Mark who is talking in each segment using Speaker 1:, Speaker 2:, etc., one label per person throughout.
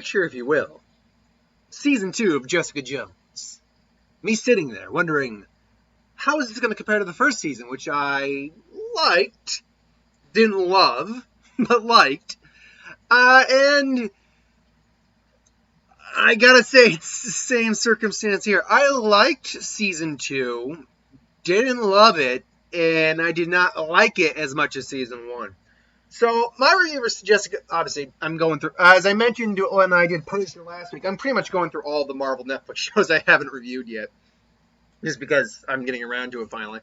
Speaker 1: Picture, if you will, Season 2 of Jessica Jones. Me sitting there wondering, how is this going to compare to the first season, which I liked, didn't love, but liked. And I gotta say, it's the same circumstance here. I liked Season 2, didn't love it, and I did not like it as much as Season 1. So, my review for Jessica, obviously, I'm going through, as I mentioned when I did Punisher last week, I'm pretty much going through all the Marvel Netflix shows I haven't reviewed yet, just because I'm getting around to it finally.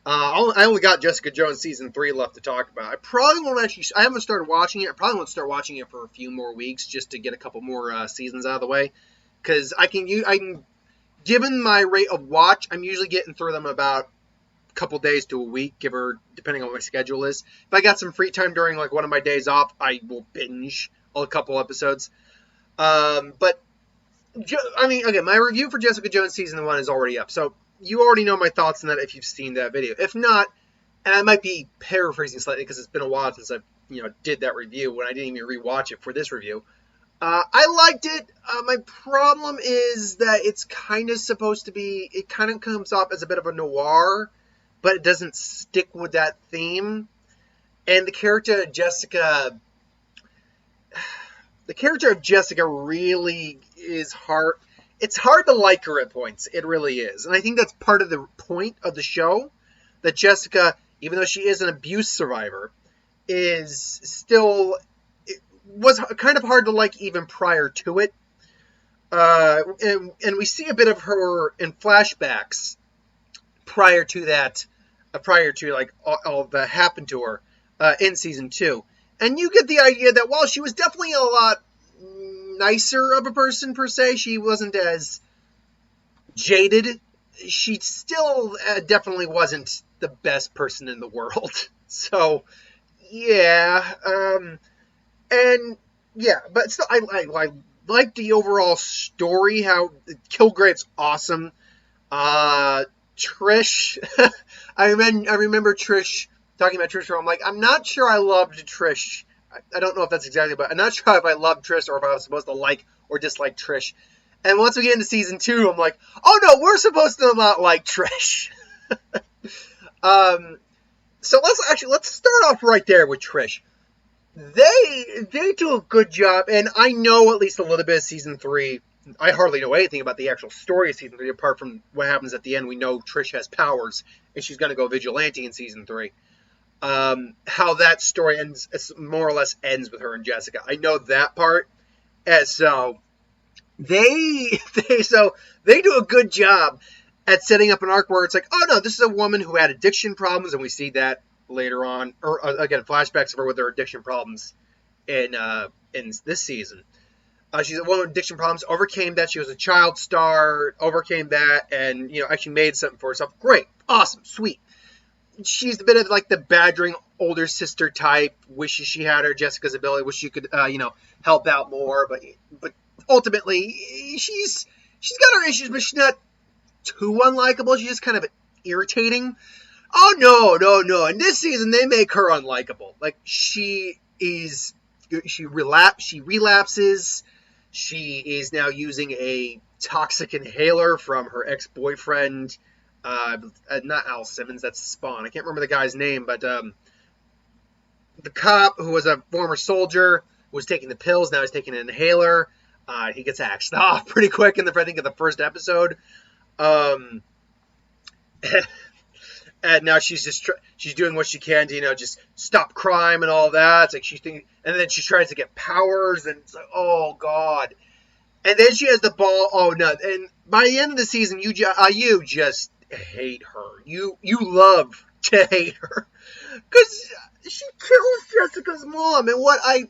Speaker 1: I only got Jessica Jones Season 3 left to talk about. I probably won't actually, I haven't started watching it, I probably won't start watching it for a few more weeks, just to get a couple more seasons out of the way, because given my rate of watch, I'm usually getting through them about couple days to a week, depending on what my schedule is. If I got some free time during like one of my days off, I will binge a couple episodes. But I mean, again, my review for Jessica Jones Season 1 is already up, so you already know my thoughts on that if you've seen that video. If not, and I might be paraphrasing slightly because it's been a while since I did that review when I didn't even rewatch it for this review. I liked it. My problem is that it's kind of supposed to be, it kind of comes off as a bit of a noir, but it doesn't stick with that theme. And the character of Jessica really is hard. It's hard to like her at points. It really is. And I think that's part of the point of the show, that Jessica, even though she is an abuse survivor, is still, it was kind of hard to like even prior to it. And we see a bit of her in flashbacks prior to like all that happened to her in Season 2. And you get the idea that while she was definitely a lot nicer of a person per se, she wasn't as jaded, she still definitely wasn't the best person in the world. So, yeah. But still, I like the overall story, how Kilgrave's awesome. Trish, I remember Trish, talking about Trish, where I'm like, I'm not sure I loved Trish. I don't know if that's exactly, but I'm not sure if I loved Trish or if I was supposed to like or dislike Trish. And once we get into Season 2, I'm like, oh no, we're supposed to not like Trish. So let's start off right there with Trish. They do a good job, and I know at least a little bit of Season 3. I hardly know anything about the actual story of Season 3, apart from what happens at the end. We know Trish has powers, and she's going to go vigilante in Season 3. How that story ends, more or less ends with her and Jessica. I know that part. And so, they do a good job at setting up an arc where it's like, oh no, this is a woman who had addiction problems, and we see that later on, or again, flashbacks of her with her addiction problems in this season. She's a woman with addiction problems, overcame that. She was a child star, overcame that, and actually made something for herself. Great, awesome, sweet. She's a bit of like the badgering older sister type. Wishes she had her Jessica's ability. Wish she could, help out more. But ultimately, she's got her issues, but she's not too unlikable. She's just kind of irritating. Oh no! In this season, they make her unlikable. Like she relapses. She is now using a toxic inhaler from her ex-boyfriend, not Al Simmons, that's Spawn. I can't remember the guy's name, but the cop who was a former soldier was taking the pills, now he's taking an inhaler. He gets axed off pretty quick in the first episode. And now she's doing what she can to, just stop crime and all that. It's like she's thinking, and then she tries to get powers, and it's like, oh god. And then she has the ball. Oh no! And by the end of the season, you just hate her. You love to hate her because she kills Jessica's mom. And what I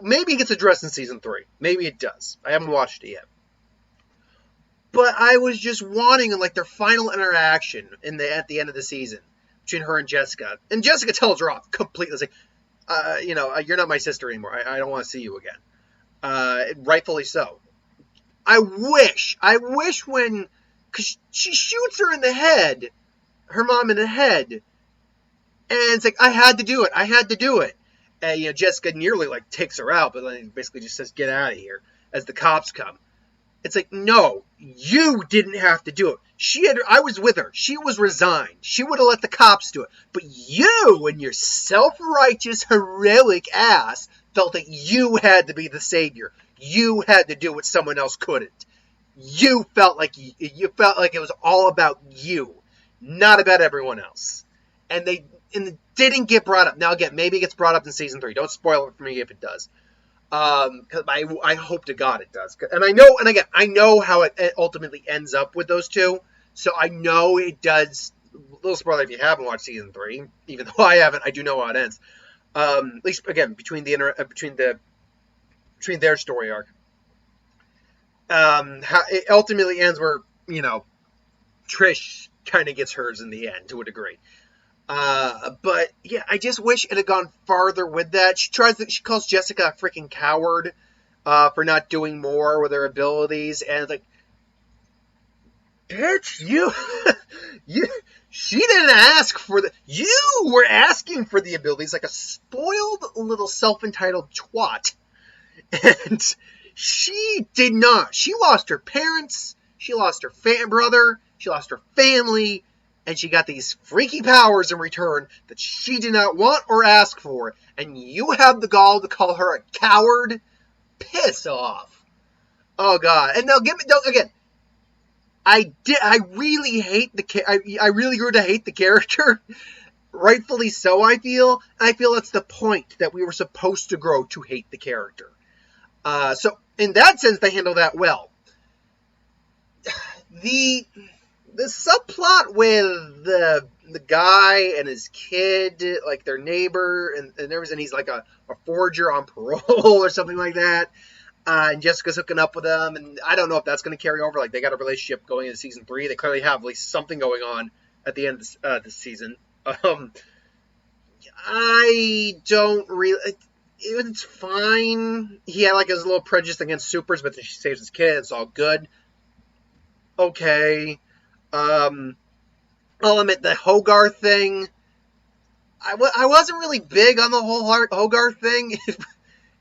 Speaker 1: maybe it gets addressed in Season 3. Maybe it does. I haven't watched it yet. But I was just wanting like their final interaction at the end of the season between her and Jessica. And Jessica tells her off completely. It's like, you're not my sister anymore. I don't want to see you again. Rightfully so. I wish because she shoots her in the head, her mom in the head. And it's like, I had to do it. And, Jessica nearly, like, takes her out, but then basically just says, get out of here, as the cops come. It's like, no, you didn't have to do it. I was with her. She was resigned. She would have let the cops do it. But you and your self-righteous, heroic ass felt that you had to be the savior. You had to do what someone else couldn't. You felt like it was all about you, not about everyone else. And it didn't get brought up. Now, again, maybe it gets brought up in season 3. Don't spoil it for me if it does. Because I hope to God it does. And I know how it ultimately ends up with those two. So I know it does. Little spoiler if you haven't watched season 3, even though I haven't, I do know how it ends. At least again between their story arc. How it ultimately ends where Trish kind of gets hers in the end to a degree. But yeah, I just wish it had gone farther with that. She calls Jessica a freaking coward, for not doing more with her abilities, and it's like, bitch, she didn't ask for you were asking for the abilities like a spoiled little self-entitled twat, and she did not. She lost her parents, she lost her brother, she lost her family, and she got these freaky powers in return that she did not want or ask for. And you have the gall to call her a coward? Piss off. Oh, God. And now, again, I really hate I really grew to hate the character. Rightfully so, I feel. I feel that's the point, that we were supposed to grow to hate the character. So, in that sense, they handle that well. The subplot with the guy and his kid, like their neighbor, and he's like a forger on parole or something like that. And Jessica's hooking up with him, and I don't know if that's going to carry over. Like, they got a relationship going into season 3. They clearly have at least something going on at the end of this season. I don't really. It's fine. He had like his little prejudice against supers, but then she saves his kid. It's all good. Okay. I'll admit the Hogarth thing. I wasn't really big on the whole Hogarth thing.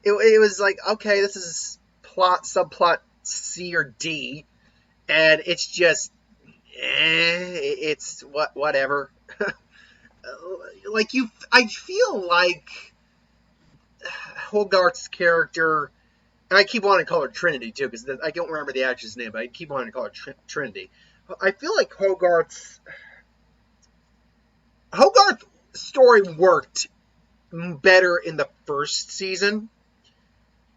Speaker 1: It was like, okay, this is subplot C or D, and it's just, it's whatever. I feel like Hogarth's character, and I keep wanting to call her Trinity too, because I don't remember the actress' name, but I keep wanting to call her Trinity. I feel like Hogarth's story worked better in the first season.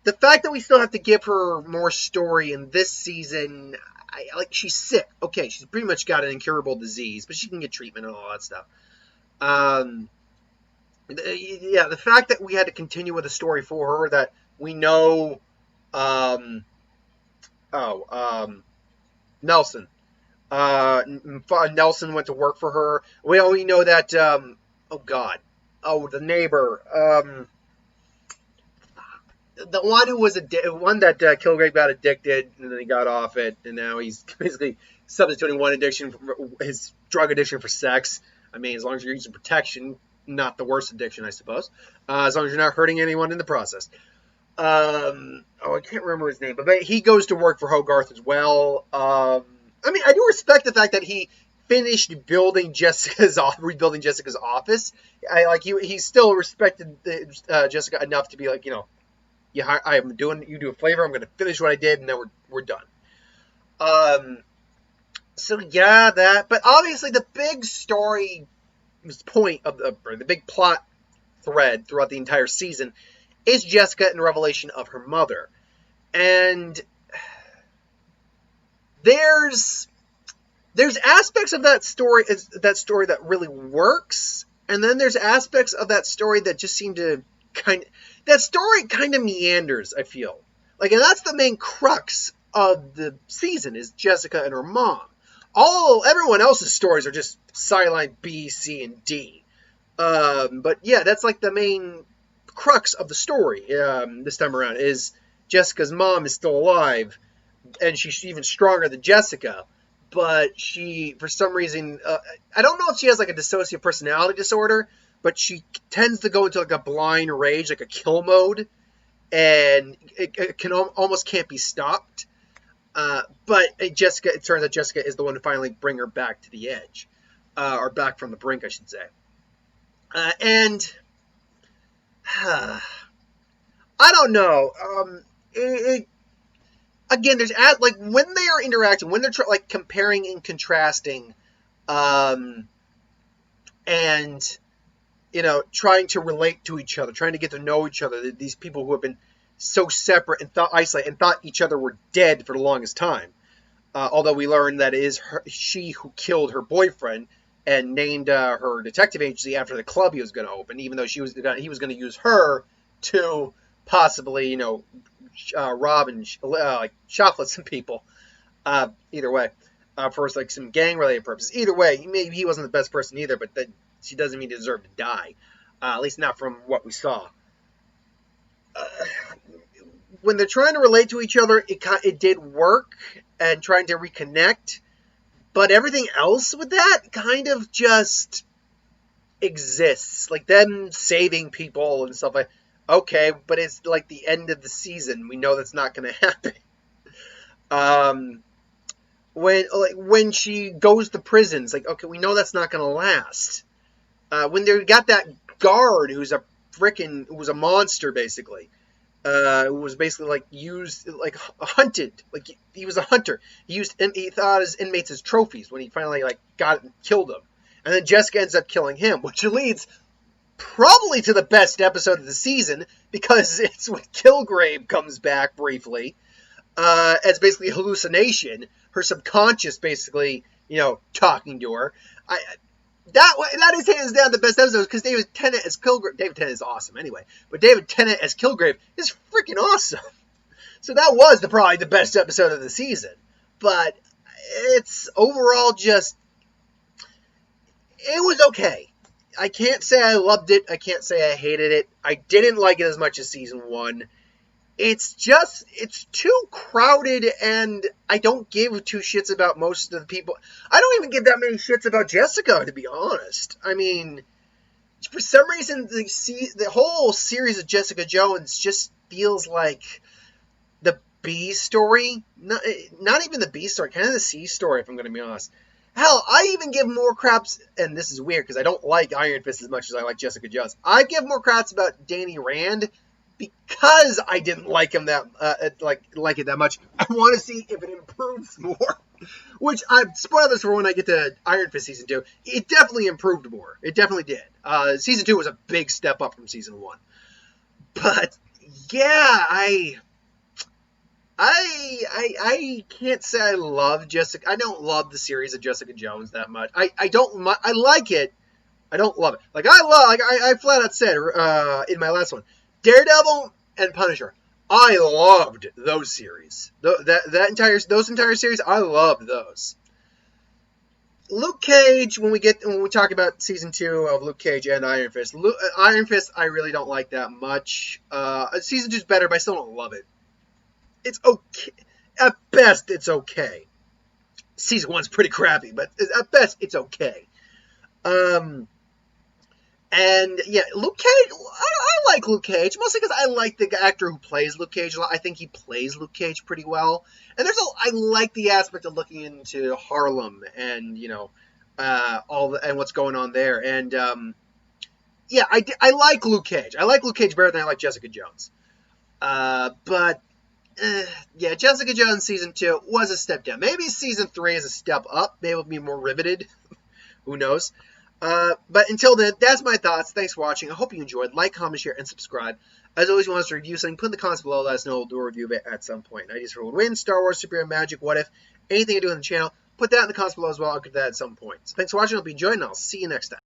Speaker 1: The fact that we still have to give her more story in this season, she's sick. Okay, she's pretty much got an incurable disease, but she can get treatment and all that stuff. The fact that we had to continue with a story for her that we know, Nelson. Nelson went to work for her. We only know that, the neighbor, the one who was one that Kilgrave got addicted, and then he got off it, and now he's basically substituting his drug addiction for sex. I mean, as long as you're using protection, not the worst addiction, I suppose. As long as you're not hurting anyone in the process. I can't remember his name, but he goes to work for Hogarth as well. I mean, I do respect the fact that he finished rebuilding Jessica's office. He still respected Jessica enough to be like, you do a flavor, I'm going to finish what I did, and then we're done. But obviously the big story point or the big plot thread throughout the entire season is Jessica and the revelation of her mother. And there's aspects of that story that really works, and then there's aspects of that story that just seem to that story kind of meanders, I feel. And that's the main crux of the season, is Jessica and her mom. Everyone else's stories are just sideline B, C, and D. But yeah, that's like the main crux of the story this time around, is Jessica's mom is still alive, and she's even stronger than Jessica. But she, for some reason, I don't know if she has like a dissociative personality disorder, but she tends to go into like a blind rage, like a kill mode, and it can almost can't be stopped. But it turns out Jessica is the one to finally bring her back to the edge, or back from the brink, I should say. And I don't know. Again, there's like when they are interacting, when they're like comparing and contrasting, and trying to relate to each other, trying to get to know each other. These people who have been so separate and isolated and thought each other were dead for the longest time. Although we learned that it is she who killed her boyfriend and named her detective agency after the club he was going to open, even though he was going to use her to possibly, rob and shoplift some people. Either way, for like some gang-related purposes. Either way, maybe he wasn't the best person either, but that she doesn't mean he deserved to die. At least not from what we saw. When they're trying to relate to each other, it did work, and trying to reconnect. But everything else with that kind of just exists. Like them saving people and stuff like that. Okay, but it's like the end of the season. We know that's not going to happen. When she goes to prison, it's like, okay, we know that's not going to last. When they got that guard who's a monster, basically. Who was basically like used, like hunted, like he was a hunter. He thought his inmates as trophies when he finally like got it and killed them. And then Jessica ends up killing him, which leads probably to the best episode of the season, because it's when Kilgrave comes back briefly, as basically a hallucination, her subconscious basically, talking to her. That is hands down the best episode, because David Tennant as Kilgrave. David Tennant is awesome anyway, but David Tennant as Kilgrave is freaking awesome. So that was probably the best episode of the season. But it's overall just, it was okay. I can't say I loved it. I can't say I hated it. I didn't like it as much as season 1. It's too crowded, and I don't give two shits about most of the people. I don't even give that many shits about Jessica, to be honest. I mean, for some reason, the whole series of Jessica Jones just feels like the B story. Not even the B story, kind of the C story, if I'm going to be honest. Hell, I even give more craps, and this is weird because I don't like Iron Fist as much as I like Jessica Jones. I give more craps about Danny Rand, because I didn't like him like it that much. I want to see if it improves more. Which, spoilers for when I get to Iron Fist Season 2, it definitely improved more. It definitely did. Season 2 was a big step up from Season 1. But, yeah, I can't say I love Jessica. I don't love the series of Jessica Jones that much. I like it. I don't love it. I flat out said in my last one, Daredevil and Punisher. I loved those series. Those entire series, I loved those. Luke Cage, when we talk about season 2 of Luke Cage and Iron Fist, Iron Fist I really don't like that much. Season 2 is better, but I still don't love it. It's okay. At best, it's okay. Season 1's pretty crappy, but at best, it's okay. And yeah, Luke Cage, I like Luke Cage, mostly because I like the actor who plays Luke Cage a lot. I think he plays Luke Cage pretty well. And I like the aspect of looking into Harlem and, and what's going on there. And, yeah, I like Luke Cage. I like Luke Cage better than I like Jessica Jones. But, yeah, Jessica Jones season 2 was a step down. Maybe season 3 is a step up. Maybe it'll be more riveted. Who knows? But until then, that's my thoughts. Thanks for watching. I hope you enjoyed. Like, comment, share, and subscribe. As always, you want us to review something, put in the comments below. Let us know. We'll do a review of it at some point. Ideas for win, Star Wars, superhero magic, what if, anything I do on the channel, put that in the comments below as well. I'll get that at some point. So thanks for watching. I hope you enjoyed, and I'll see you next time.